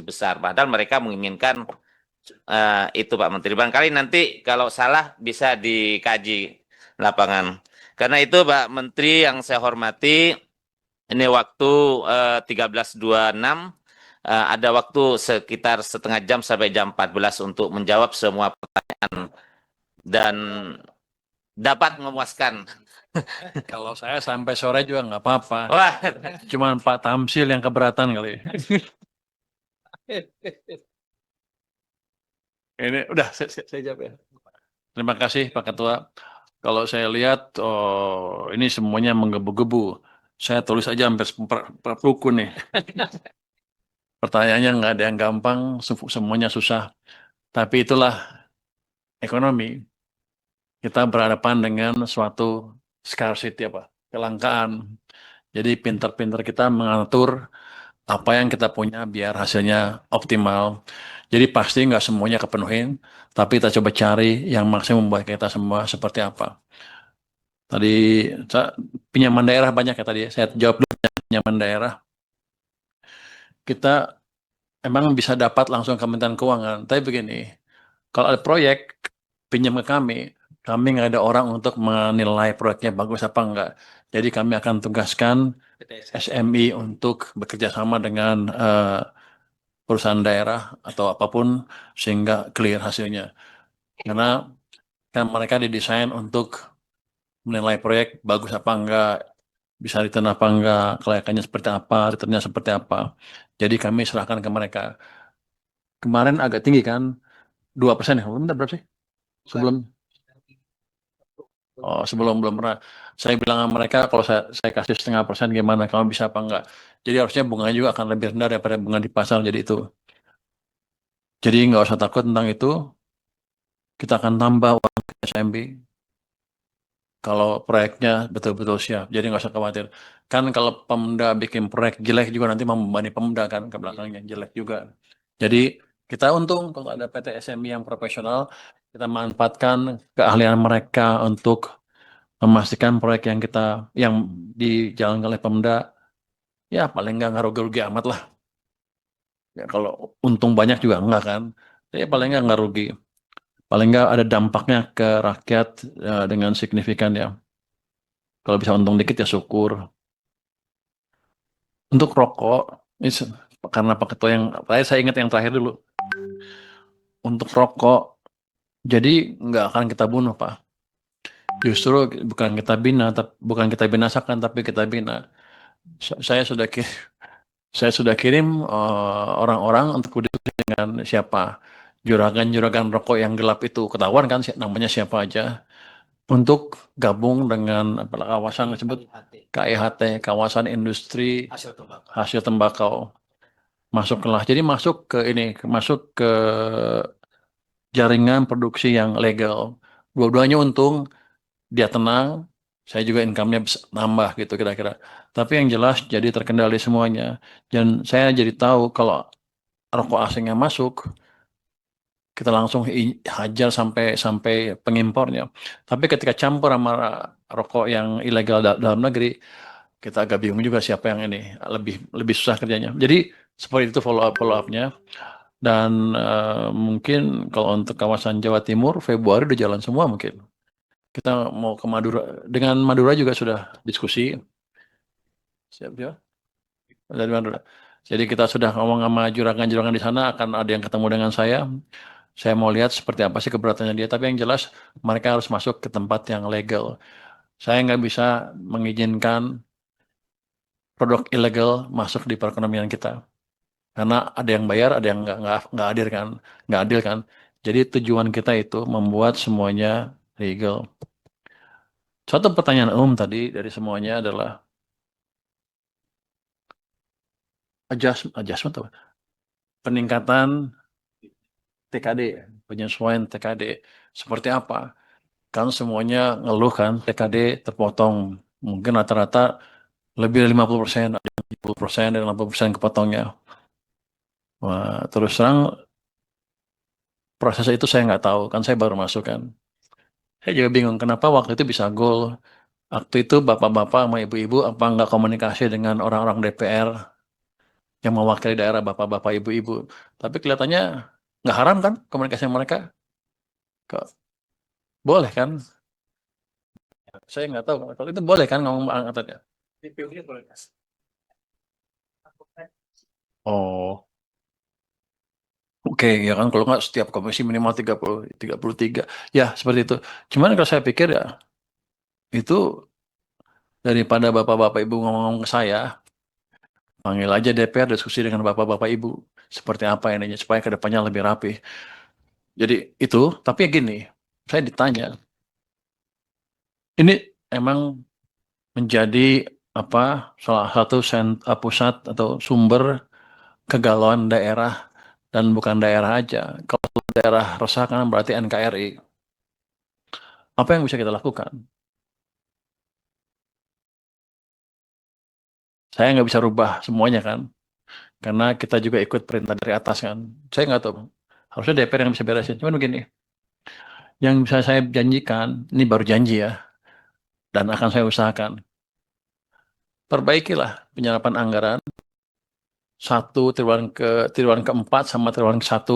besar. Padahal mereka menginginkan itu Pak Menteri. Barangkali nanti kalau salah bisa dikaji lapangan. Karena itu Pak Menteri yang saya hormati, ini waktu 13.26, ada waktu sekitar setengah jam sampai jam 14 untuk menjawab semua pertanyaan dan dapat memuaskan. Kalau saya sampai sore juga nggak apa-apa. Wah, Cuman Pak Tamsil yang keberatan kali. Ini udah saya jawab ya. Terima kasih Pak Ketua. Kalau saya lihat, oh, ini semuanya menggebu-gebu. Saya tulis aja hampir per buku nih. Pertanyaannya nggak ada yang gampang, semuanya susah. Tapi itulah ekonomi. Kita berhadapan dengan suatu scarcity apa, kelangkaan. Jadi pintar-pintar kita mengatur apa yang kita punya biar hasilnya optimal. Jadi pasti nggak semuanya kepenuhin, tapi kita coba cari yang maksimum buat kita semua seperti apa. Tadi pinjaman daerah banyak ya tadi. Saya jawab dulu pinjaman daerah. Kita emang bisa dapat langsung Kementerian Keuangan. Tapi begini, kalau ada proyek pinjam ke kami nggak ada orang untuk menilai proyeknya bagus apa enggak. Jadi kami akan tugaskan SMI untuk bekerja sama dengan perusahaan daerah atau apapun sehingga clear hasilnya. Karena kan mereka didesain untuk menilai proyek bagus apa enggak, bisa return apa enggak, kelayakannya seperti apa, returnnya seperti apa. Jadi kami serahkan ke mereka. Kemarin agak tinggi kan, 2% ya? Bentar, berapa sih? Sebelum belum pernah. Saya bilang sama mereka kalau saya kasih 0,5% gimana, kamu bisa apa enggak. Jadi harusnya bunganya juga akan lebih rendah daripada bunga di pasar, jadi itu. Jadi nggak usah takut tentang itu, kita akan tambah uang ke SMB kalau proyeknya betul-betul siap. Jadi nggak usah khawatir. Kan kalau Pemda bikin proyek jelek juga nanti membebani Pemda kan ke belakangnya jelek juga. Jadi kita untung kalau ada PT SMI yang profesional, kita manfaatkan keahlian mereka untuk memastikan proyek yang dijalankan oleh Pemda, ya paling nggak rugi-rugi amat lah. Ya kalau untung banyak juga enggak kan. Tapi paling nggak rugi. Paling nggak ada dampaknya ke rakyat dengan signifikan ya. Kalau bisa untung dikit ya syukur. Untuk rokok, karena Pak Ketua yang saya ingat yang terakhir dulu. Untuk rokok, jadi nggak akan kita bunuh Pak. Justru bukan kita binasakan, tapi kita bina. Saya sudah saya sudah kirim orang-orang untuk berdiskusi dengan siapa juragan-juragan rokok yang gelap itu, ketahuan kan namanya siapa aja, untuk gabung dengan kawasan disebut KIHT, kawasan industri hasil tembakau. Masuklah, jadi masuk ke jaringan produksi yang legal. Dua-duanya untung, dia tenang, saya juga income-nya nambah gitu kira-kira. Tapi yang jelas jadi terkendali semuanya. Dan saya jadi tahu kalau rokok asing yang masuk, kita langsung hajar sampai sampai pengimpornya. Tapi ketika campur sama rokok yang ilegal dalam negeri, kita agak bingung juga siapa yang ini lebih lebih susah kerjanya. Jadi seperti itu follow up-nya. Dan mungkin kalau untuk kawasan Jawa Timur Februari udah jalan semua mungkin. Kita mau ke Madura, dengan Madura juga sudah diskusi. Siap ya? Dari Madura. Jadi kita sudah ngomong sama juragan-juragan di sana, akan ada yang ketemu dengan saya. Saya mau lihat seperti apa sih keberatannya dia. Tapi yang jelas mereka harus masuk ke tempat yang legal. Saya nggak bisa mengizinkan produk ilegal masuk di perekonomian kita. Karena ada yang bayar, ada yang nggak adil kan, nggak adil kan. Jadi tujuan kita itu membuat semuanya legal. Suatu pertanyaan umum tadi dari semuanya adalah adjustment apa? Peningkatan TKD, penyesuaian TKD seperti apa? Kan semuanya ngeluh kan TKD terpotong, mungkin rata-rata lebih dari 50%, ada yang 70% dan 80% kepotongnya. Wah, terus terang proses itu saya nggak tahu, kan saya baru masuk kan. Saya juga bingung kenapa waktu itu bisa goal. Waktu itu bapak-bapak sama ibu-ibu apa nggak komunikasi dengan orang-orang DPR yang mewakili daerah bapak-bapak ibu-ibu. Tapi kelihatannya nggak haram kan komunikasi mereka? Kok boleh kan? Saya nggak tahu kalau itu boleh kan ngomong angkatannya. Oh, oke ya kan kalau nggak setiap komisi minimal 33. Ya, seperti itu. Cuman kalau saya pikir ya itu daripada bapak-bapak ibu ngomong ke saya, panggil aja DPR diskusi dengan bapak-bapak ibu seperti apa ininya supaya ke depannya lebih rapi. Jadi itu, tapi ya gini, saya ditanya, ini emang menjadi apa salah satu pusat atau sumber kegalauan daerah dan bukan daerah aja. Kalau daerah resah kan berarti NKRI. Apa yang bisa kita lakukan? Saya nggak bisa rubah semuanya kan, karena kita juga ikut perintah dari atas kan. Saya nggak tahu. Harusnya DPR yang bisa beresin. Cuman begini, yang bisa saya janjikan, ini baru janji ya, dan akan saya usahakan. Perbaikilah penyerapan anggaran triwulan keempat sama triwulan ke-1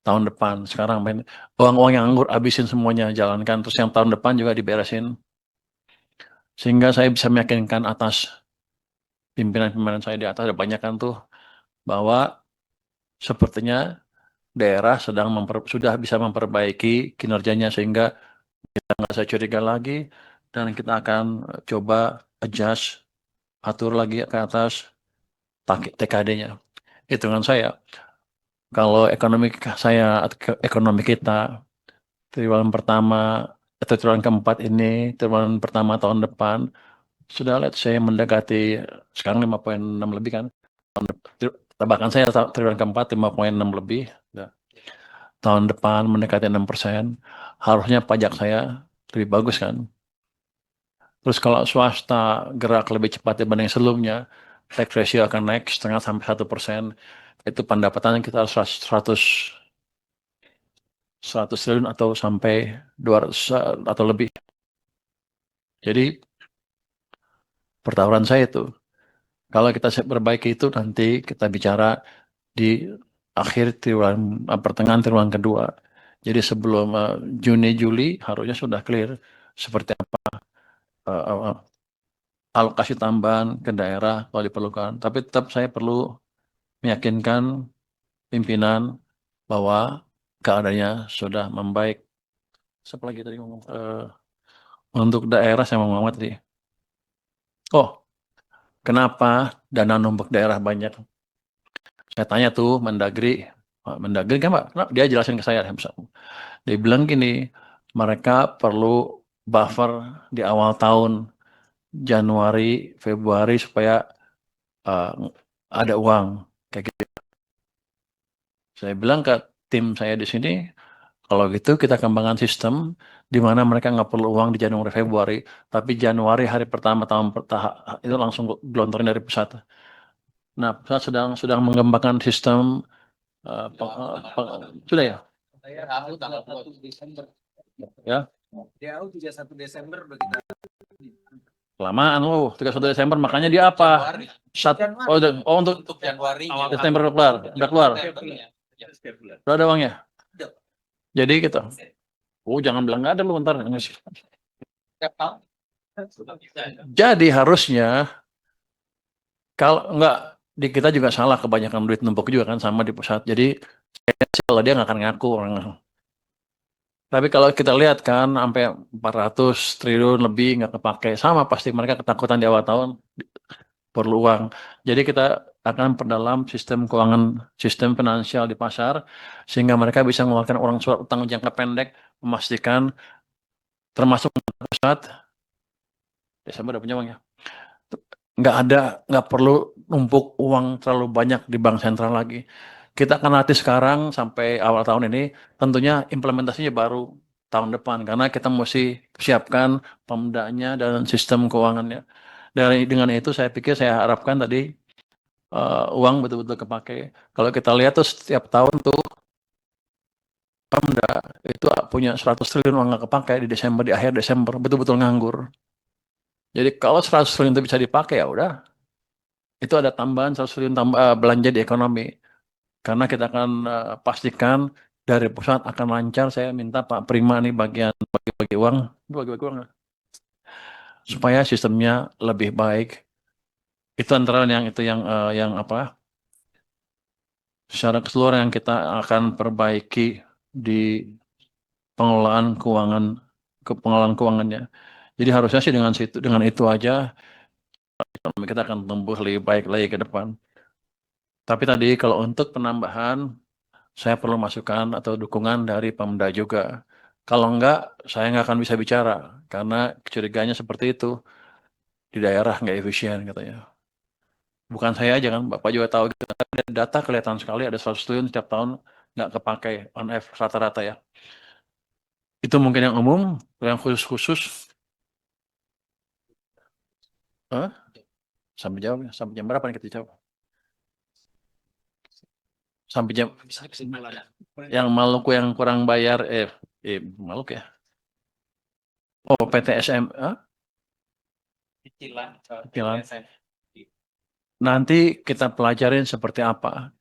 tahun depan. Sekarang uang-uang yang nganggur habisin semuanya, jalankan. Terus yang tahun depan juga diberesin. Sehingga saya bisa meyakinkan atas pimpinan-pimpinan saya di atas, ada banyak kan tuh, bahwa sepertinya daerah sudah bisa memperbaiki kinerjanya sehingga kita nggak usah curiga lagi dan kita akan coba adjust, atur lagi ke atas TKD-nya. Hitungan saya, kalau ekonomi kita triwulan pertama atau triwulan keempat ini, triwulan pertama tahun depan sudah let's say mendekati sekarang 5,6 lebih kan. Tebakan saya triwulan keempat 5,6 lebih. Ya. Tahun depan mendekati 6%, harusnya pajak saya lebih bagus kan. Terus kalau swasta gerak lebih cepat dibanding sebelumnya, tax ratio akan naik 0,5 sampai 1%. Itu pendapatannya kita harus 100 triliun atau sampai 200 atau lebih. Jadi pertaruhan saya itu, kalau kita perbaiki itu nanti kita bicara di akhir pertengahan triwulan kedua. Jadi sebelum Juni Juli harusnya sudah clear seperti apa alokasi tambahan ke daerah kalau diperlukan. Tapi tetap saya perlu meyakinkan pimpinan bahwa keadaannya sudah membaik. Siapa lagi tadi ngomong? Untuk daerah saya mau ngomong tadi. Oh, kenapa dana numpuk daerah banyak? Saya tanya tuh Mendagri, Mendagri kan Pak, kenapa? Dia jelasin ke saya. Dia bilang gini, mereka perlu buffer di awal tahun Januari, Februari supaya uh, ada uang kayak gitu. Saya bilang ke tim saya di sini, kalau gitu kita kembangkan sistem di mana mereka nggak perlu uang di Januari Februari, tapi Januari hari pertama tahun itu langsung gelontorin dari pusat. Nah, pusat sedang mengembangkan sistem sudah ya? DAU tanggal 1 Desember. Ya. DAU 31 Desember udah kita Kelamaan loh, 31 Desember makanya dia apa? Untuk Januari. Desember udah keluar. Udah ada uangnya. Jadi gitu. Oh, jangan bilang nggak ada lu ntar. Jadi harusnya kalau nggak di kita juga salah, kebanyakan duit numpuk juga kan sama di pusat. Jadi kalau dia nggak akan ngaku orang. Tapi kalau kita lihat kan sampai 400 triliun lebih nggak kepake, sama pasti mereka ketakutan di awal tahun perlu uang. Jadi kita akan perdalam sistem keuangan, sistem finansial di pasar sehingga mereka bisa mengeluarkan uang surat utang jangka pendek, memastikan termasuk pusat Desember udah punya uang ya. Nggak perlu numpuk uang terlalu banyak di bank sentral lagi. Kita akan latih sekarang sampai awal tahun ini, tentunya implementasinya baru tahun depan karena kita mesti siapkan pemdanya dan sistem keuangannya. Dengan itu saya pikir saya harapkan tadi uang betul-betul kepake. Kalau kita lihat tuh setiap tahun tuh Pemda itu punya 100 triliun uang nggak kepake di akhir Desember, betul-betul nganggur. Jadi kalau 100 triliun itu bisa dipakai ya udah, itu ada tambahan 100 triliun belanja di ekonomi. Karena kita akan pastikan dari pusat akan lancar. Saya minta Pak Prima nih bagian bagi-bagi uang, bagi-bagi uang ya. Supaya sistemnya lebih baik. Itu antara yang apa? Secara keseluruhan yang kita akan perbaiki di pengelolaan keuangannya. Jadi harusnya sih dengan itu aja ekonomi kita akan tumbuh lebih baik lagi ke depan. Tapi tadi kalau untuk penambahan saya perlu masukan atau dukungan dari Pemda juga. Kalau enggak, saya nggak akan bisa bicara karena kecurigaannya seperti itu di daerah nggak efisien katanya. Bukan saya aja kan, Bapak juga tahu gitu. Ada data kelihatan sekali ada 100 triliun setiap tahun nggak kepakai on average rata-rata ya. Itu mungkin yang umum, yang khusus-khusus. Hah? Sampai jawab ya, sampai jam berapa nih kita jawab? Sampai jam yang Maluku yang kurang bayar Maluku ya. Oh, PTSM, Cicilan. Cicilan. Nanti kita pelajarin seperti apa.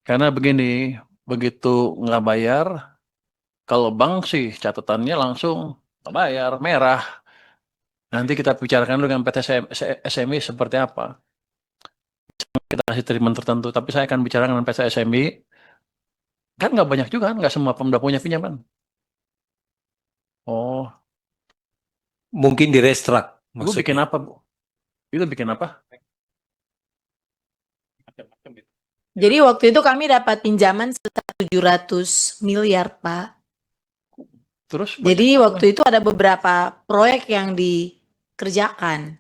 Karena begini, begitu nggak bayar, kalau bank sih catatannya langsung nggak bayar, merah. Nanti kita bicarakan dengan PT SMI seperti apa. Kita kasih treatment tertentu, tapi saya akan bicara dengan PT SMI. Kan nggak banyak juga, kan? Nggak semua Pemda punya pinjaman. Oh, Mungkin di restruct Bu bikin maksudnya. apa, Bu? Itu bikin apa? Jadi waktu itu kami dapat pinjaman sekitar 700 miliar, Pak. Terus Jadi waktu itu ada beberapa proyek yang dikerjakan.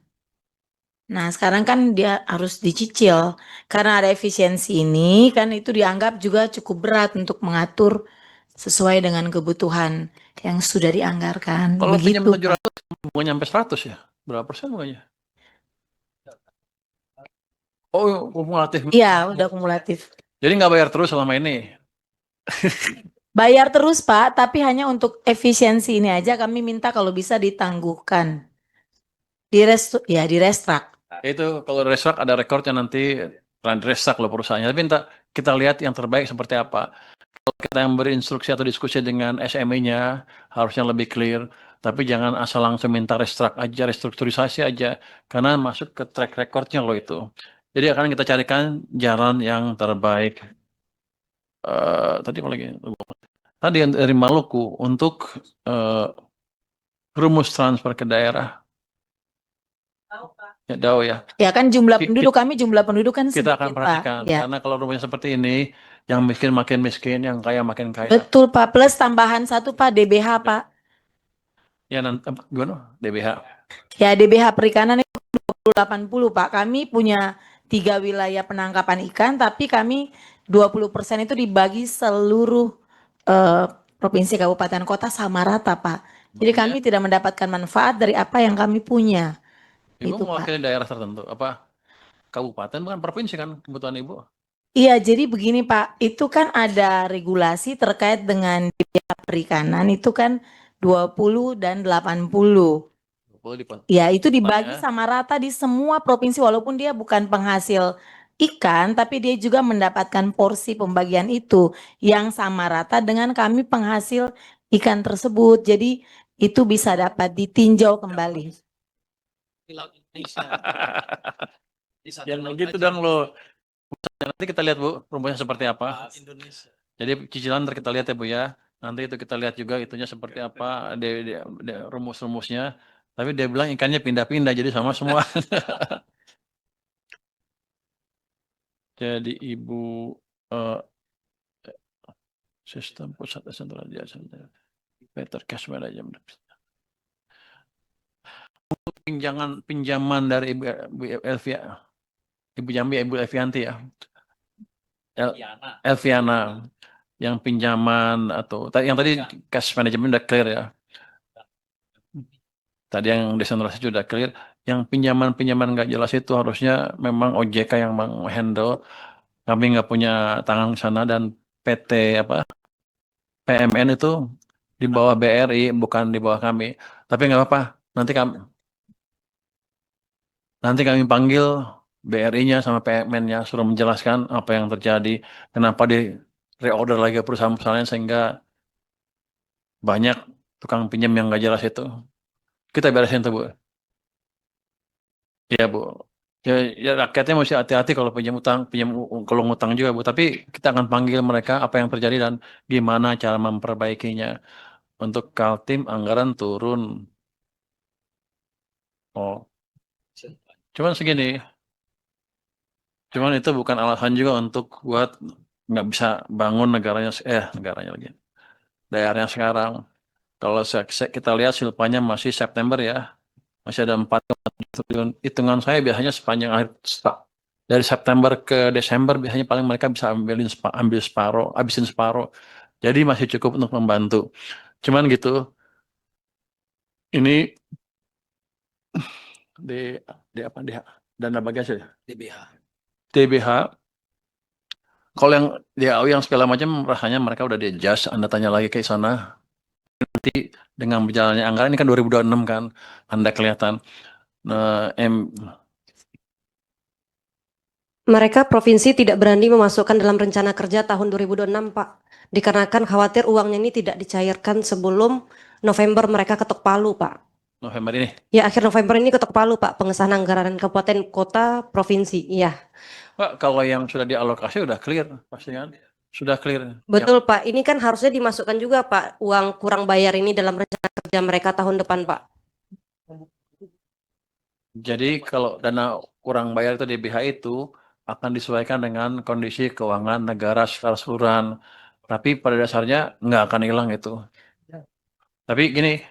Nah, sekarang kan dia harus dicicil. Karena ada efisiensi ini, kan itu dianggap juga cukup berat untuk mengatur sesuai dengan kebutuhan yang sudah dianggarkan. kalau pinjam Begitu, Pak. 700 bukan nyampe 100 ya? Berapa persen bukannya? Oh, kumulatif. Iya, udah kumulatif. Jadi nggak bayar terus selama ini. Bayar terus, Pak, tapi hanya untuk efisiensi ini aja kami minta kalau bisa ditangguhkan. Di restrak. Itu kalau restruct ada rekornya nanti restruct loh perusahaannya. Tapi kita lihat yang terbaik seperti apa. Kalau kita yang beri instruksi atau diskusi dengan SME-nya harusnya lebih clear. Tapi jangan asal langsung minta restruct aja, restrukturisasi aja. Karena masuk ke track recordnya loh itu. Jadi akan kita carikan jalan yang terbaik. Tadi apa lagi? Tadi yang dari Maluku untuk rumus transfer ke daerah. Ya, tahu ya. Ya kan jumlah penduduk kami kan Kita akan sedikit, Pak. perhatikan Ya. karena kalau rumusnya seperti ini, yang miskin makin miskin, yang kaya makin kaya. Betul, Pak. Plus tambahan satu, Pak, DBH, Pak. Ya nanti gimana? DBH. Ya, DBH perikanan itu 20-80, Pak. Kami punya 3 wilayah penangkapan ikan, tapi kami 20% itu dibagi seluruh provinsi, kabupaten, kota sama rata, Pak. Jadi kami tidak mendapatkan manfaat dari apa yang kami punya. Ibu Itu, Pak. mewakili daerah tertentu, apa? Kabupaten bukan provinsi kan kebutuhan Ibu? Iya, jadi begini Pak, itu kan ada regulasi terkait dengan biaya perikanan itu kan 20 dan 80. Ya, itu dibagi sama rata di semua provinsi walaupun dia bukan penghasil ikan, tapi dia juga mendapatkan porsi pembagian itu yang sama rata dengan kami penghasil ikan tersebut. Jadi itu bisa dapat ditinjau kembali. Yang begitu dong lo. Nanti kita lihat Bu, rumusnya seperti apa. Jadi cicilan ntar kita lihat ya Bu ya. Nanti itu kita lihat juga itunya seperti apa, rumus-rumusnya. Tapi dia bilang ikannya pindah-pindah jadi sama semua. Jadi Ibu sistem pusat desentralisasi Peter Cash Management. Untuk pinjaman dari Ibu Elvia, Ibu Jambi, Ibu Elvianti ya. Elviana yang pinjaman atau yang tadi cash management udah clear ya. Tadi yang desentralisasi sudah clear. Yang pinjaman nggak jelas itu harusnya memang OJK yang menghandle. Kami nggak punya tangan ke sana dan PT PMN itu di bawah BRI bukan di bawah kami. Tapi nggak apa-apa. Nanti kami panggil BRI-nya sama PMN-nya suruh menjelaskan apa yang terjadi, kenapa di reorder lagi perusahaan-perusahaan sehingga banyak tukang pinjam yang nggak jelas itu. Kita beresin tuh, Bu. Iya, Bu. Ya rakyatnya mesti hati-hati kalau kalau ngutang juga, Bu. Tapi kita akan panggil mereka apa yang terjadi dan gimana cara memperbaikinya. Untuk Kaltim anggaran turun. Oh, cuman segini. Cuman itu bukan alasan juga untuk buat nggak bisa bangun negaranya lagi. Daerahnya sekarang. Kalau kita lihat silpanya masih September ya. Masih ada 4,7 triliun. Hitungan saya biasanya sepanjang dari September ke Desember biasanya paling mereka bisa ambil separuh, habisin separuh. Jadi masih cukup untuk membantu. Cuman gitu, ini di apa di dana bagasi ya? TBH. Kalau yang DAU yang segala macam rasanya mereka udah di-adjust. Anda tanya lagi ke sana. Nanti dengan berjalannya anggaran ini kan 2026 kan, Anda kelihatan. Nah, Mereka provinsi tidak berani memasukkan dalam rencana kerja tahun 2026, Pak. Dikarenakan khawatir uangnya ini tidak dicairkan sebelum November mereka ketok palu, Pak. November ini. Ya, akhir November ini ketok palu, Pak. Pengesahan anggaran kabupaten, kota, provinsi. Iya. Pak, kalau yang sudah dialokasi udah clear, pasti kan? Sudah clear. Betul, Pak. Ini kan harusnya dimasukkan juga, Pak. Uang kurang bayar ini dalam rencana kerja mereka tahun depan, Pak. Jadi kalau dana kurang bayar itu DBH itu akan disesuaikan dengan kondisi keuangan negara secara keseluruhan. Tapi pada dasarnya nggak akan hilang itu. Tapi gini,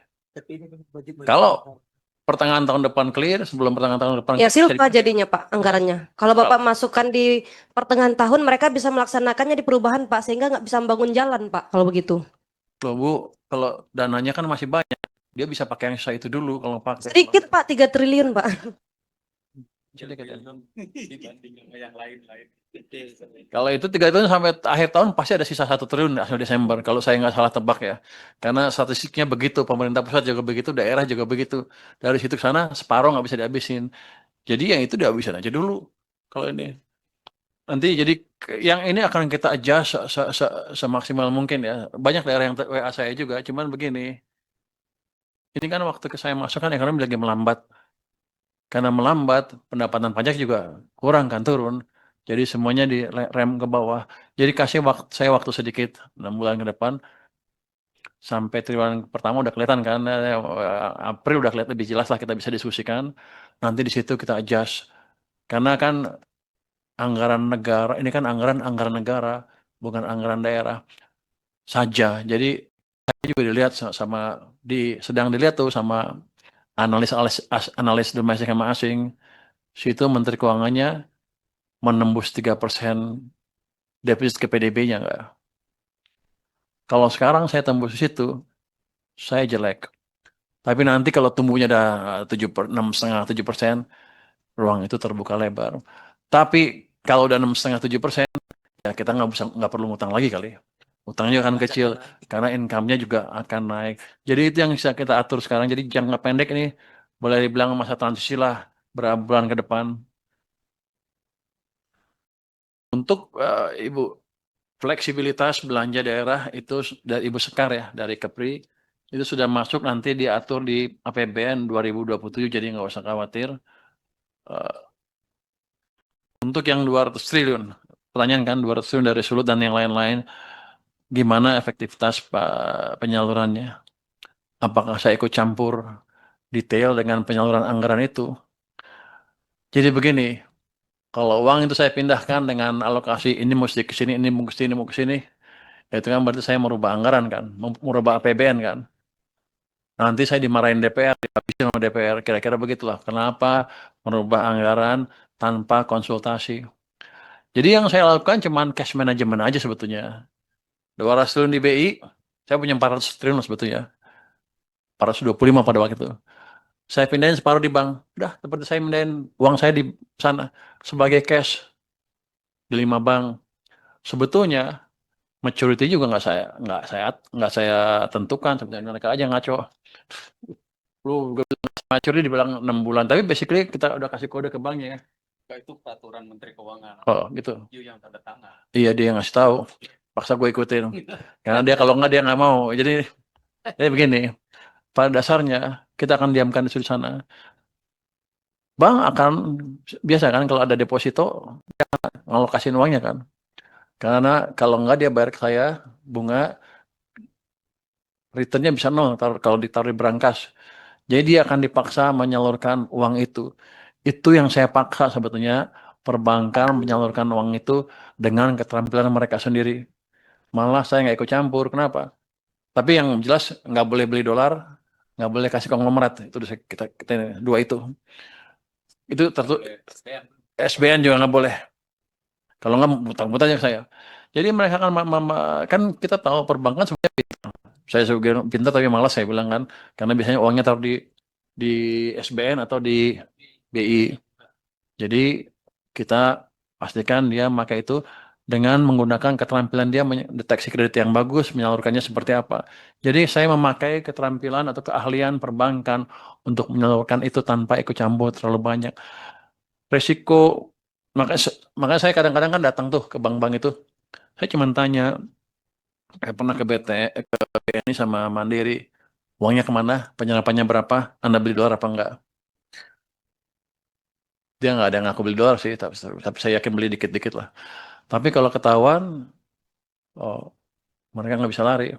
kalau pertengahan tahun depan clear, sebelum pertengahan tahun depan Ya, silpa jadinya, Pak, anggarannya. Kalau Bapak masukkan di pertengahan tahun, mereka bisa melaksanakannya di perubahan, Pak, sehingga nggak bisa membangun jalan, Pak, kalau begitu. loh, Bu, kalau dananya kan masih banyak, dia bisa pakai yang sisa itu dulu kalau pakai. Sedikit, Pak, 3 triliun, Pak. Kalau itu 3 tahun sampai akhir tahun pasti ada sisa 1 triliun akhir Desember. Kalau saya nggak salah tebak ya. Karena statistiknya begitu, pemerintah pusat juga begitu, daerah juga begitu. Dari situ ke sana separuh nggak bisa dihabisin. Jadi yang itu dihabisin aja dulu. Kalau ini. Nanti jadi yang ini akan kita adjust semaksimal mungkin ya. Banyak daerah yang WA saya juga, cuman begini. Ini kan waktu saya masuk kan ekonomi lagi melambat. Karena melambat, pendapatan pajak juga kurang kan, turun. Jadi semuanya direm ke bawah. Jadi kasih saya waktu sedikit, 6 bulan ke depan, sampai triwulan pertama udah kelihatan kan, April udah kelihatan lebih jelas lah kita bisa diskusikan. Nanti di situ kita adjust. Karena kan anggaran negara, ini kan anggaran negara, bukan anggaran daerah saja. Jadi saya juga dilihat sedang dilihat tuh sama analis domestik sama asing. Situ Menteri Keuangannya menembus 3% defisit ke PDB-nya enggak. Kalau sekarang saya tembus di situ, saya jelek. Tapi nanti kalau tumbuhnya ada 6,5-7%, ruang itu terbuka lebar. Tapi kalau udah 6,5-7%, ya kita nggak perlu ngutang lagi kali. Utangnya akan kecil karena income-nya juga akan naik. Jadi itu yang bisa kita atur sekarang. Jadi jangka pendek ini boleh dibilang masa transisi lah berapa bulan ke depan. Untuk Ibu, fleksibilitas belanja daerah itu dari Ibu Sekar ya, dari Kepri, itu sudah masuk nanti diatur di APBN 2027, jadi nggak usah khawatir. Untuk yang 200 triliun, pertanyaan kan 200 triliun dari Sulut dan yang lain-lain, gimana efektivitas penyalurannya? Apakah saya ikut campur detail dengan penyaluran anggaran itu? Jadi begini, kalau uang itu saya pindahkan dengan alokasi ini mesti ke sini, ini mau ke sini, mau ke sini, itu kan berarti saya merubah anggaran kan, merubah APBN kan. Nanti saya dimarahin DPR, dihabisin sama DPR, kira-kira begitulah. Kenapa merubah anggaran tanpa konsultasi? Jadi yang saya lakukan cuma cash management aja sebetulnya. 200 triliun di BI, saya punya 400 triliun sebetulnya. 425 pada waktu itu. Saya pindahin separuh di bank. Udah, seperti saya pindahin uang saya di sana sebagai cash di 5 bank. Sebetulnya maturity juga nggak saya tentukan, sebenarnya mereka aja ngaco. Lu maturity dibilang 6 bulan, tapi basically kita udah kasih kode ke banknya ya. Itu peraturan Menteri Keuangan. Oh gitu. Yang tanda tangan. Iya dia ngasih tahu. Paksa gue ikutin. Karena dia kalau nggak dia nggak mau. Jadi begini. Pada dasarnya kita akan diamkan di sana. Bank akan biasa kan kalau ada deposito ngalokasiin uangnya kan. Karena kalau nggak dia bayar ke saya bunga returnnya bisa nol kalau ditaruh di brankas. Jadi dia akan dipaksa menyalurkan uang itu. Itu yang saya paksa sebetulnya perbankan menyalurkan uang itu dengan keterampilan mereka sendiri. Malah saya nggak ikut campur. Kenapa? Tapi yang jelas nggak boleh beli dolar, nggak boleh kasih konglomerat. Itu kita dua itu. Itu SBN juga nggak boleh. Kalau nggak butang-butang aja saya. Jadi mereka kan kita tahu perbankan sebenarnya pintar. Saya juga pintar tapi malas saya bilang kan, karena biasanya uangnya taruh di SBN atau di BI. Jadi kita pastikan dia memakai itu dengan menggunakan keterampilan dia mendeteksi kredit yang bagus, menyalurkannya seperti apa. Jadi saya memakai keterampilan atau keahlian perbankan untuk menyalurkan itu tanpa ikut campur terlalu banyak. Resiko makanya saya kadang-kadang kan datang tuh ke bank-bank itu. Saya cuma tanya, pernah ke BNI sama Mandiri, uangnya kemana, penyerapannya berapa, Anda beli dolar apa enggak? Dia nggak ada yang ngaku beli dolar sih, tapi saya yakin beli dikit-dikit lah. Tapi kalau ketahuan, oh, mereka nggak bisa lari.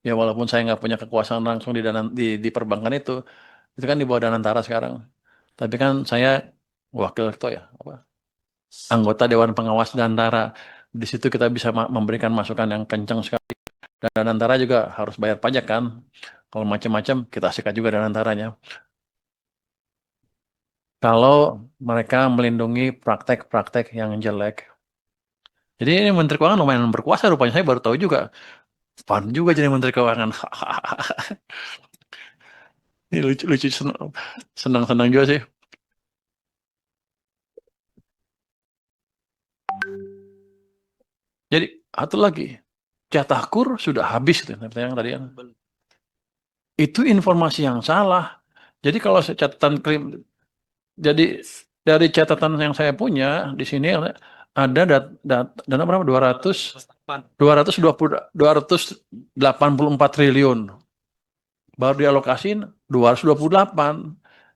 Ya walaupun saya nggak punya kekuasaan langsung di perbankan itu kan di bawah Danantara sekarang. Tapi kan saya wakil ketua ya, anggota Dewan Pengawas Danantara. Di situ kita bisa memberikan masukan yang kencang sekali. Dan Danantara juga harus bayar pajak kan. Kalau macam-macam kita sikat juga Danantaranya. Kalau mereka melindungi praktek-praktek yang jelek. Jadi ini Menteri Keuangan lumayan berkuasa rupanya. Saya baru tahu juga. Fun juga jadi Menteri Keuangan. Ini lucu-lucu, senang-senang juga sih. Jadi, satu lagi. Jatah kur sudah habis. Yang tadi. Itu informasi yang salah. Jadi kalau catatan jadi dari catatan yang saya punya di sini ada dana berapa? 284 triliun. Baru dialokasin 228.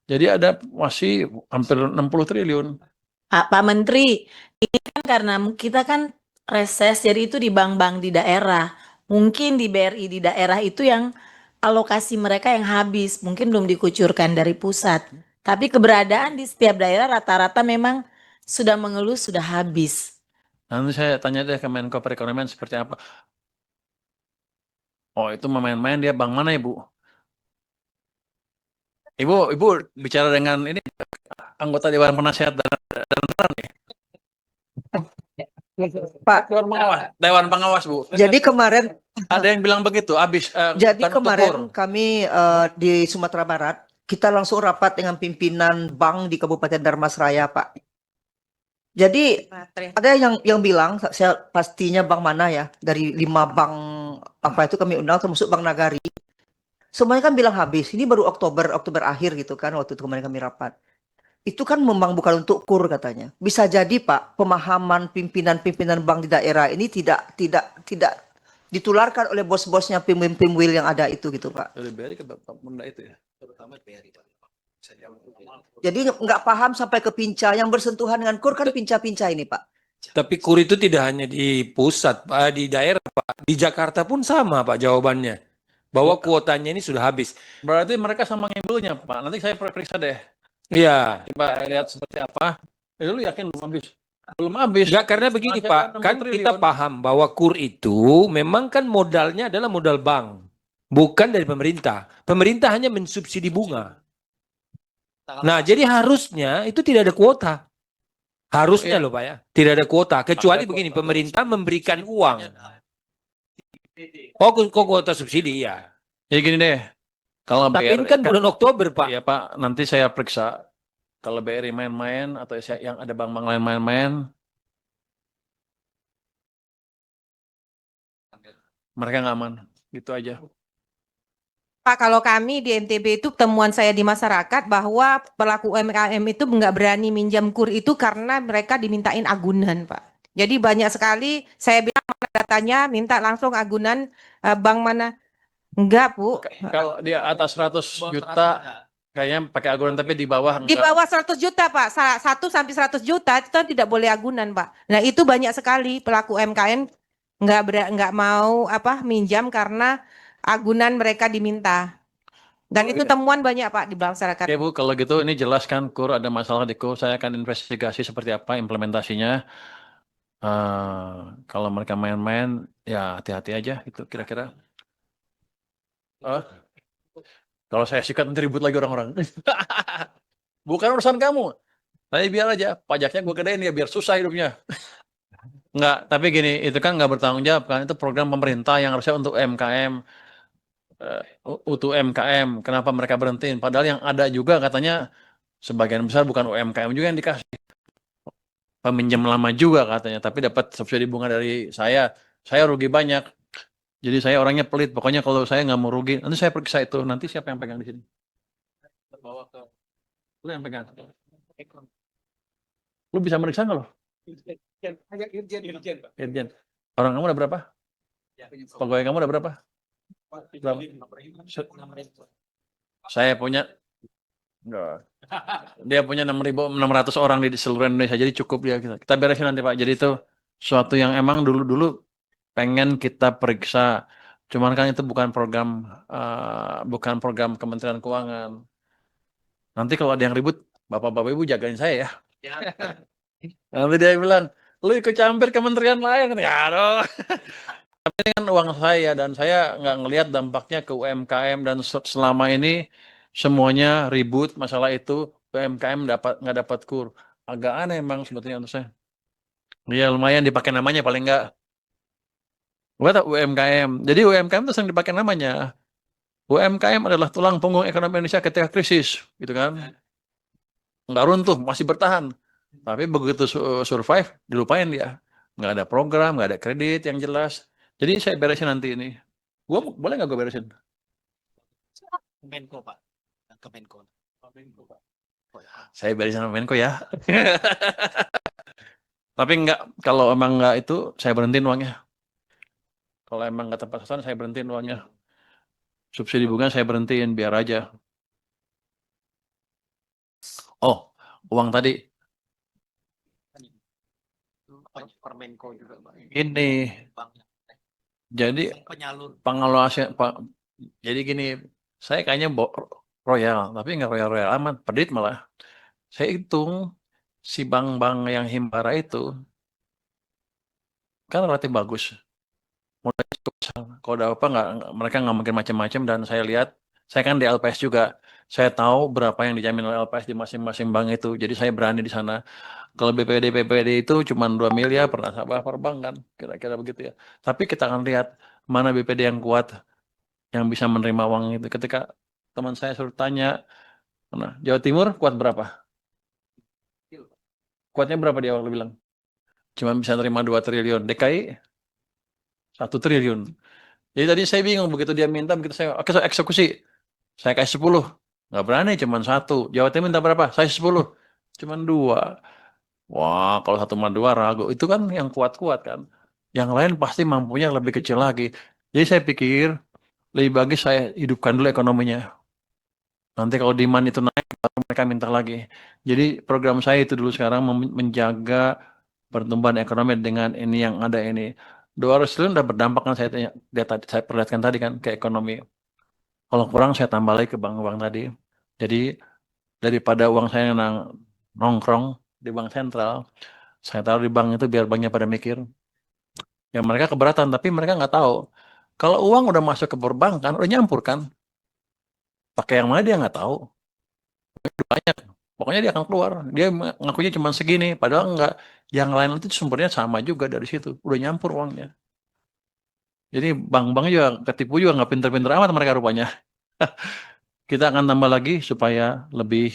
Jadi ada masih hampir 60 triliun. Pak Menteri, ini kan karena kita kan reses, jadi itu di bank-bank di daerah. Mungkin di BRI di daerah itu yang alokasi mereka yang habis, mungkin belum dikucurkan dari pusat. Tapi keberadaan di setiap daerah rata-rata memang sudah mengeluh, sudah habis. Nanti saya tanya deh ke Menko Perekonomian seperti apa. Oh itu main-main dia bank mana Ibu? Ibu bicara dengan ini anggota Dewan Penasihat dan nih. Pak, Dewan Pengawas Bu. jadi kemarin Ada yang bilang begitu, habis. jadi bukan kemarin tukur. kami di Sumatera Barat kita langsung rapat dengan pimpinan bank di Kabupaten Darmasraya, Pak. Jadi ada yang bilang, saya pastinya bank mana ya, dari 5 bank apa itu kami undang termasuk Bank Nagari. Semuanya kan bilang habis. Ini baru Oktober akhir gitu kan waktu itu kemarin kami rapat. Itu kan memang bukan untuk kur katanya. Bisa jadi Pak, pemahaman pimpinan-pimpinan bank di daerah ini tidak ditularkan oleh bos-bosnya pimwil yang ada itu gitu Pak. Dari BRI ke Benda itu ya. Terutama BRI. Jadi nggak paham sampai ke pinca yang bersentuhan dengan kur kan pinca-pinca ini Pak. Tapi kur itu tidak hanya di pusat, Pak, di daerah, Pak. Di Jakarta pun sama, Pak, jawabannya. Bahwa kuotanya ini sudah habis. Berarti mereka sama ngambilnya Pak. Nanti saya periksa deh. Iya. Coba lihat seperti apa. Lu yakin belum habis? Belum habis. Enggak, karena begini, Masih Pak. ada 60 Kan kita triliun. paham bahwa kur itu memang kan modalnya adalah modal bank. Bukan dari pemerintah. Pemerintah hanya mensubsidi bunga. Nah, jadi harusnya itu tidak ada kuota. Harusnya loh Pak ya. Tidak ada kuota. Kecuali begini, pemerintah memberikan uang. Oh, kuota subsidi ya. Ya gini deh. Kalau Tapi ini kan bulan Oktober, Pak. Iya Pak, nanti saya periksa. Kalau BRI main-main atau yang ada bank-bank lain main-main, mereka nggak aman. Gitu aja. Pak, kalau kami di NTB itu temuan saya di masyarakat bahwa pelaku UMKM itu nggak berani minjam KUR itu karena mereka dimintain agunan, Pak. Jadi banyak sekali saya bilang mana datanya minta langsung agunan bank mana. Enggak, Bu. Kalau dia atas 100 juta kayaknya pakai agunan, tapi di bawah Di enggak. bawah 100 juta, Pak. 1 sampai 100 juta itu kan tidak boleh agunan, Pak. Nah, itu banyak sekali pelaku UMKM nggak mau minjam karena agunan mereka diminta. Dan itu temuan banyak, Pak, di masyarakat. Oke Bu, kalau gitu ini jelas kan KUR ada masalah di KUR. Saya akan investigasi seperti apa implementasinya. Kalau mereka main-main, ya hati-hati aja itu kira-kira. Kalau saya sikat nanti ribut lagi orang-orang. Bukan urusan kamu. Tapi biar aja, pajaknya gue gedein ya biar susah hidupnya. Enggak, tapi gini, itu kan nggak bertanggung jawab kan. Itu program pemerintah yang harusnya untuk UMKM. Untuk UMKM, kenapa mereka berhentiin? Padahal yang ada juga katanya sebagian besar bukan UMKM juga yang dikasih. Peminjam lama juga katanya, tapi dapat subsidi bunga dari saya. Saya rugi banyak. Jadi saya orangnya pelit. Pokoknya kalau saya nggak mau rugi, nanti saya periksa itu. Nanti siapa yang pegang di sini? Lu yang pegang. Lu bisa meriksa nggak lo? Irjen. Orang kamu ada berapa? Pegawai kamu ada berapa? Saya punya. Enggak. Dia punya 6.600 orang di seluruh Indonesia, jadi cukup dia kita beresin nanti Pak. Jadi itu suatu yang emang dulu pengen kita periksa. Cuman kan itu bukan program Kementerian Keuangan. Nanti kalau ada yang ribut, bapak-bapak ibu jagain saya ya. Nanti dia bilang, lu ikut campur kementerian lain. Ya aduh. Tapi ini kan uang saya dan saya nggak ngelihat dampaknya ke UMKM dan selama ini semuanya ribut masalah itu UMKM nggak dapat KUR. Agak aneh emang sebetulnya untuk saya. Ya lumayan dipakai namanya paling nggak. Buat UMKM. Jadi UMKM itu sering dipakai namanya. UMKM adalah tulang punggung ekonomi Indonesia ketika krisis, gitu kan? Nggak runtuh, masih bertahan. Tapi begitu survive, dilupain dia. Nggak ada program, nggak ada kredit yang jelas. Jadi saya beresin nanti ini. Gua boleh nggak gue beresin? Menko, Pak. Ke Menko. Pak. Saya beresin sama Menko ya. Tapi nggak, kalau emang nggak itu, saya berhentiin uangnya. Kalau emang nggak tepat sasaran, saya berhentiin uangnya. Subsidi bunga saya berhentiin, biar aja. Oh, uang tadi. Permenko juga, Pak. Ini. Jadi Penyalur. pengelolaan Pak. Jadi gini, saya kayaknya royal, tapi nggak royal amat, pedit malah. Saya hitung si bank-bank yang Himbara itu kan relatif bagus. Mulai cukup besar. Kalau ada apa mereka nggak mungkin macam-macam dan saya lihat, saya kan di LPS juga, saya tahu berapa yang dijamin oleh LPS di masing-masing bank itu. Jadi saya berani di sana. Kalau BPD itu cuma 2 miliar per nasabah per bank kan, kira-kira begitu ya. Tapi kita akan lihat mana BPD yang kuat, yang bisa menerima uang itu. Ketika teman saya suruh tanya, nah, Jawa Timur kuat berapa? Kuatnya berapa dia awal bilang? Cuma bisa terima 2 triliun. DKI 1 triliun. Jadi tadi saya bingung begitu dia minta, begitu saya oke, saya eksekusi. Saya kasih 10. Nggak berani, cuma 1. Jawa Timur minta berapa? Saya 10. Cuma 2. Wah, kalau 1,2 ragu. Itu kan yang kuat-kuat kan. Yang lain pasti mampunya lebih kecil lagi. Jadi saya pikir lebih bagus saya hidupkan dulu ekonominya. Nanti kalau demand itu naik, baru mereka minta lagi. Jadi program saya itu dulu sekarang menjaga pertumbuhan ekonomi dengan ini yang ada ini. 200 triliun sudah berdampak kan saya perlihatkan tadi kan ke ekonomi. Kalau kurang saya tambah lagi ke bank-bank tadi. Jadi daripada uang saya nongkrong di bank sentral, saya taruh di bank itu biar banknya pada mikir. Ya mereka keberatan, tapi mereka nggak tahu. Kalau uang udah masuk ke perbankan, udah nyampur kan. Pakai yang mana dia nggak tahu. Banyak. Pokoknya dia akan keluar. Dia ngakunya cuma segini, padahal enggak. Yang lain itu sumbernya sama juga dari situ. Udah nyampur uangnya. Jadi bank-bank juga ketipu juga nggak pinter-pinter amat mereka rupanya. Kita akan tambah lagi supaya lebih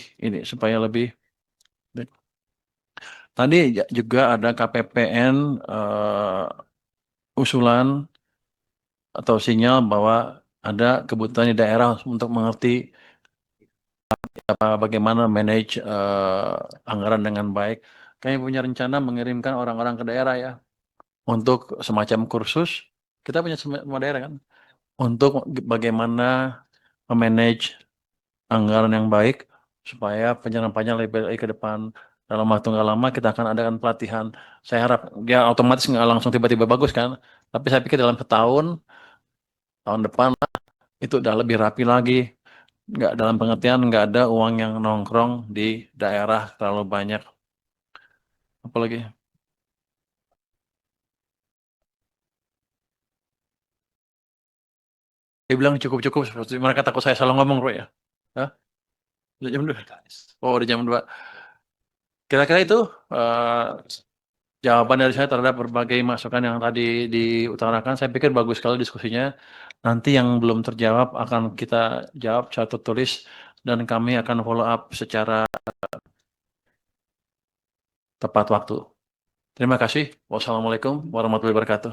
Tadi juga ada KPPN usulan atau sinyal bahwa ada kebutuhan di daerah untuk mengerti bagaimana manage anggaran dengan baik. Kami punya rencana mengirimkan orang-orang ke daerah ya untuk semacam kursus. Kita punya semua daerah kan untuk bagaimana memanage anggaran yang baik supaya penjarapannya lebih baik ke depan. Dalam waktu nggak lama kita akan adakan pelatihan. Saya harap ya otomatis nggak langsung tiba-tiba bagus kan. Tapi saya pikir dalam setahun, tahun depan itu udah lebih rapi lagi. Nggak dalam pengertian nggak ada uang yang nongkrong di daerah terlalu banyak. Apalagi? Dia bilang cukup-cukup seperti mereka takut saya salah ngomong, bro ya. Hah? Udah jam 2. Oh, udah jam 2. Kira-kira itu jawaban dari saya terhadap berbagai masukan yang tadi diutarakan. Saya pikir bagus sekali diskusinya. Nanti yang belum terjawab akan kita jawab secara tertulis dan kami akan follow up secara tepat waktu. Terima kasih. Wassalamualaikum warahmatullahi wabarakatuh.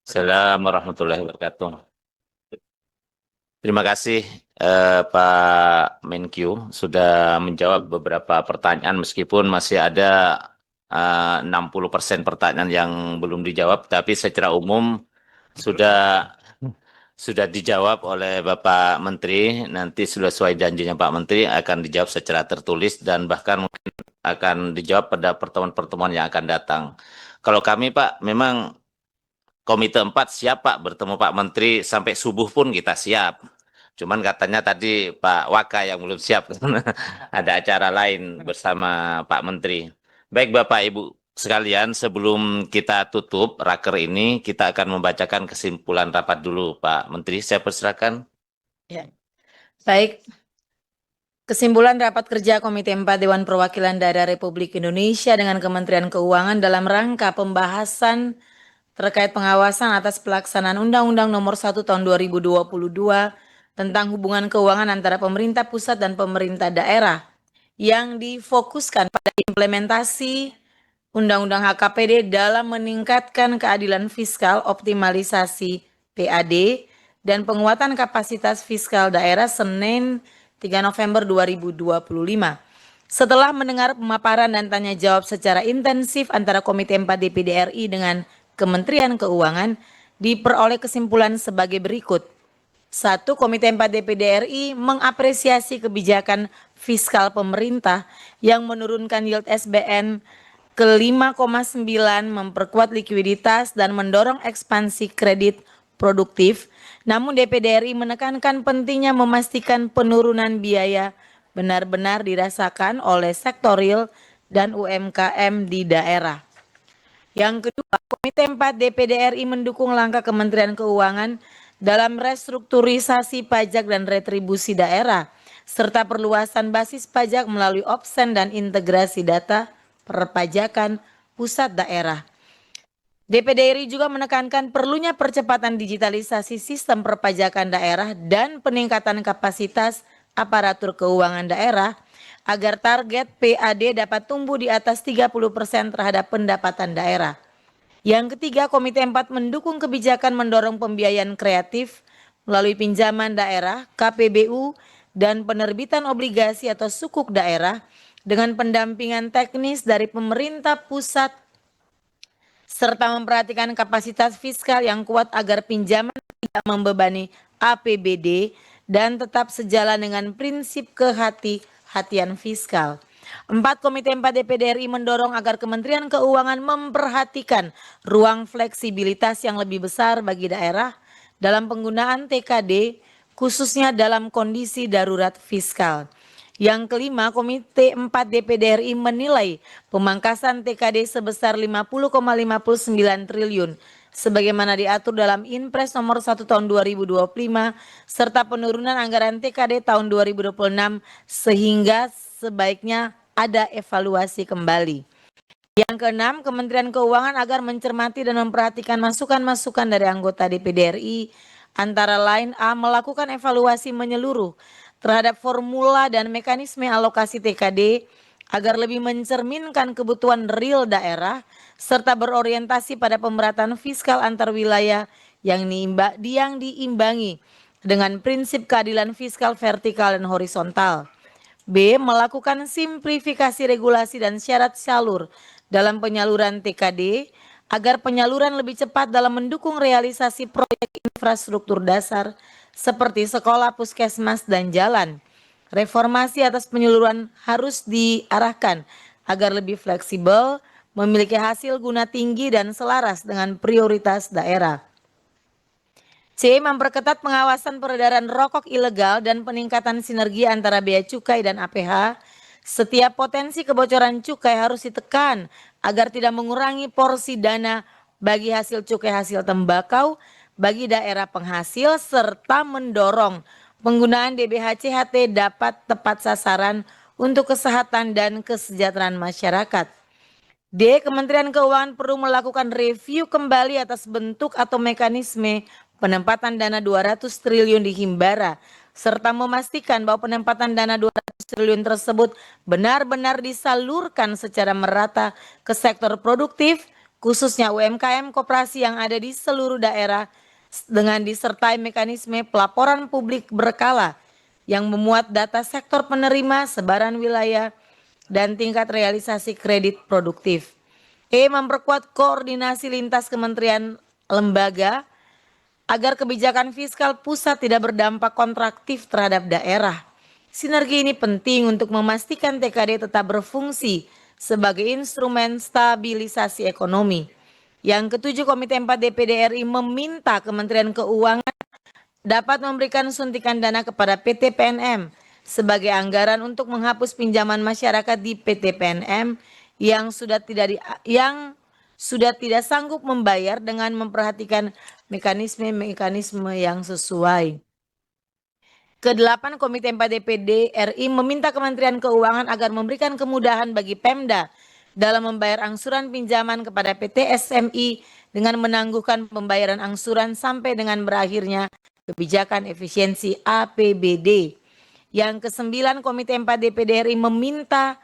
Assalamualaikum warahmatullahi wabarakatuh. Terima kasih Pak Menkyu sudah menjawab beberapa pertanyaan meskipun masih ada 60% pertanyaan yang belum dijawab, tapi secara umum sudah dijawab oleh Bapak Menteri. Nanti sesuai janjinya Pak Menteri akan dijawab secara tertulis dan bahkan mungkin akan dijawab pada pertemuan-pertemuan yang akan datang. Kalau kami Pak, memang Komite 4 siap Pak bertemu Pak Menteri sampai subuh pun kita siap. Cuman katanya tadi Pak Waka yang belum siap. Ada acara lain bersama Pak Menteri. Baik Bapak Ibu sekalian, sebelum kita tutup raker ini, kita akan membacakan kesimpulan rapat dulu Pak Menteri. Saya persilakan. Baik. Kesimpulan rapat kerja Komite 4 Dewan Perwakilan Daerah Republik Indonesia dengan Kementerian Keuangan dalam rangka pembahasan terkait pengawasan atas pelaksanaan Undang-Undang Nomor 1 Tahun 2022 tentang hubungan keuangan antara pemerintah pusat dan pemerintah daerah yang difokuskan pada implementasi Undang-Undang HKPD dalam meningkatkan keadilan fiskal, optimalisasi PAD, dan penguatan kapasitas fiskal daerah Senin 3 November 2025. Setelah mendengar pemaparan dan tanya jawab secara intensif antara Komite 4 DPD RI dengan Kementerian Keuangan, diperoleh kesimpulan sebagai berikut. 1. Komite 4 DPD RI mengapresiasi kebijakan fiskal pemerintah yang menurunkan yield SBN ke 5,9, memperkuat likuiditas dan mendorong ekspansi kredit produktif. Namun DPD RI menekankan pentingnya memastikan penurunan biaya benar-benar dirasakan oleh sektor real dan UMKM di daerah. Yang kedua, Komite 4 DPD RI mendukung langkah Kementerian Keuangan dalam restrukturisasi pajak dan retribusi daerah, serta perluasan basis pajak melalui opsen dan integrasi data perpajakan pusat daerah. DPD RI juga menekankan perlunya percepatan digitalisasi sistem perpajakan daerah dan peningkatan kapasitas aparatur keuangan daerah agar target PAD dapat tumbuh di atas 30% terhadap pendapatan daerah. Yang ketiga, Komite 4 mendukung kebijakan mendorong pembiayaan kreatif melalui pinjaman daerah, KPBU, dan penerbitan obligasi atau sukuk daerah dengan pendampingan teknis dari pemerintah pusat serta memperhatikan kapasitas fiskal yang kuat agar pinjaman tidak membebani APBD dan tetap sejalan dengan prinsip kehati-hatian fiskal. 4. Komite 4 DPD RI mendorong agar Kementerian Keuangan memperhatikan ruang fleksibilitas yang lebih besar bagi daerah dalam penggunaan TKD khususnya dalam kondisi darurat fiskal. Yang kelima, Komite 4 DPD RI menilai pemangkasan TKD sebesar 50,59 triliun sebagaimana diatur dalam Inpres nomor 1 tahun 2025 serta penurunan anggaran TKD tahun 2026 sehingga sebaiknya ada evaluasi kembali. Yang keenam, Kementerian Keuangan agar mencermati dan memperhatikan masukan-masukan dari anggota DPD RI antara lain A. Melakukan evaluasi menyeluruh terhadap formula dan mekanisme alokasi TKD agar lebih mencerminkan kebutuhan real daerah serta berorientasi pada pemerataan fiskal antar wilayah yang diimbangi dengan prinsip keadilan fiskal vertikal dan horizontal. B. Melakukan simplifikasi regulasi dan syarat salur dalam penyaluran TKD agar penyaluran lebih cepat dalam mendukung realisasi proyek infrastruktur dasar seperti sekolah, puskesmas, dan jalan. Reformasi atas penyaluran harus diarahkan agar lebih fleksibel, memiliki hasil guna tinggi dan selaras dengan prioritas daerah. C. Memperketat pengawasan peredaran rokok ilegal dan peningkatan sinergi antara bea cukai dan APH. Setiap potensi kebocoran cukai harus ditekan agar tidak mengurangi porsi dana bagi hasil cukai hasil tembakau bagi daerah penghasil serta mendorong penggunaan DBHC-HT dapat tepat sasaran untuk kesehatan dan kesejahteraan masyarakat. D. Kementerian Keuangan perlu melakukan review kembali atas bentuk atau mekanisme penempatan dana 200 triliun di Himbara, serta memastikan bahwa penempatan dana 200 triliun tersebut benar-benar disalurkan secara merata ke sektor produktif, khususnya UMKM koperasi yang ada di seluruh daerah, dengan disertai mekanisme pelaporan publik berkala yang memuat data sektor penerima, sebaran wilayah, dan tingkat realisasi kredit produktif. E. Memperkuat koordinasi lintas kementerian lembaga agar kebijakan fiskal pusat tidak berdampak kontraktif terhadap daerah. Sinergi ini penting untuk memastikan TKD tetap berfungsi sebagai instrumen stabilisasi ekonomi. Yang ketujuh, Komite 4 DPD RI meminta Kementerian Keuangan dapat memberikan suntikan dana kepada PT PNM sebagai anggaran untuk menghapus pinjaman masyarakat di PT PNM yang sudah tidak sanggup membayar dengan memperhatikan mekanisme-mekanisme yang sesuai. Kedelapan, Komite 4 DPD RI meminta Kementerian Keuangan agar memberikan kemudahan bagi Pemda dalam membayar angsuran pinjaman kepada PT SMI dengan menangguhkan pembayaran angsuran sampai dengan berakhirnya kebijakan efisiensi APBD. Yang kesembilan, Komite 4 DPD RI meminta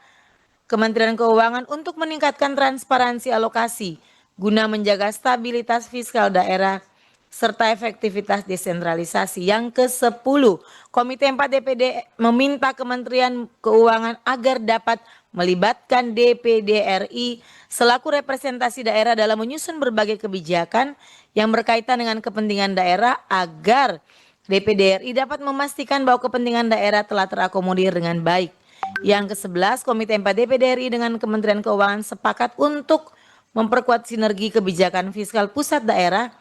Kementerian Keuangan untuk meningkatkan transparansi alokasi guna menjaga stabilitas fiskal daerah serta efektivitas desentralisasi. Yang ke-10, Komite 4 DPD meminta Kementerian Keuangan agar dapat melibatkan DPD RI selaku representasi daerah dalam menyusun berbagai kebijakan yang berkaitan dengan kepentingan daerah agar DPD RI dapat memastikan bahwa kepentingan daerah telah terakomodir dengan baik. Yang ke-11, Komite 4 DPD RI dengan Kementerian Keuangan sepakat untuk memperkuat sinergi kebijakan fiskal pusat daerah,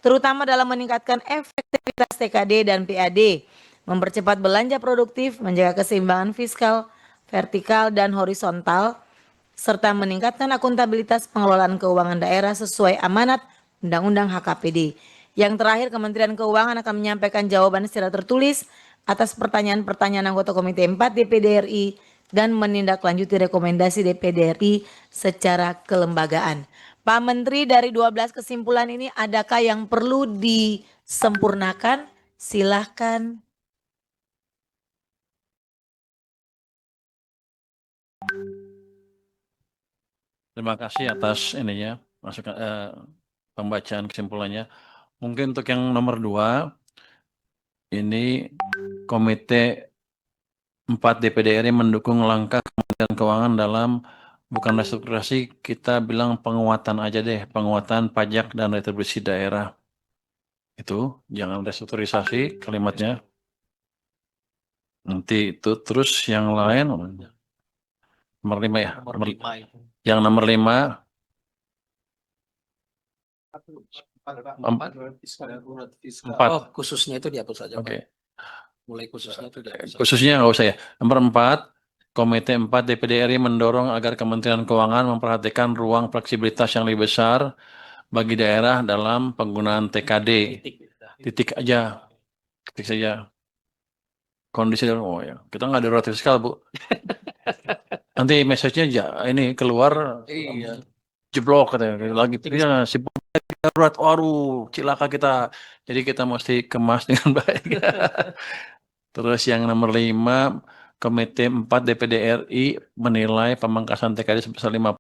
terutama dalam meningkatkan efektivitas TKD dan PAD, mempercepat belanja produktif, menjaga keseimbangan fiskal, vertikal dan horizontal, serta meningkatkan akuntabilitas pengelolaan keuangan daerah sesuai amanat Undang-Undang HKPD. Yang terakhir, Kementerian Keuangan akan menyampaikan jawaban secara tertulis atas pertanyaan-pertanyaan anggota Komite 4 DPD RI dan menindaklanjuti rekomendasi DPD RI secara kelembagaan. Pak Menteri, dari 12 kesimpulan ini adakah yang perlu disempurnakan? Silahkan. Terima kasih atas ininya, masukan pembacaan kesimpulannya. Mungkin untuk yang nomor 2, ini Komite 4 DPD RI mendukung langkah Kementerian Keuangan dalam bukan restrukturisasi, kita bilang penguatan aja deh, penguatan pajak dan retribusi daerah. Itu, jangan restrukturisasi kalimatnya. Nanti itu terus yang lain, nomor 5 ya. Yang nomor 5, empat. Oh, khususnya itu dihapus saja, Oke. Pak. Mulai khususnya itu dihapus. Khususnya nggak usah ya. Nomor 4, Komite 4 DPD RI mendorong agar Kementerian Keuangan memperhatikan ruang fleksibilitas yang lebih besar bagi daerah dalam penggunaan TKD. Titik aja. Titik saja. Kondisi, oh ya, kita nggak darurat fiskal, Bu. Nanti message-nya ini keluar, Iya. jeblok katanya. Lagi pikirnya si darurat, waduh, cilaka kita. Jadi kita mesti kemas dengan baik. Terus yang nomor 5, Komite 4 DPD RI menilai pemangkasan TKD sebesar 50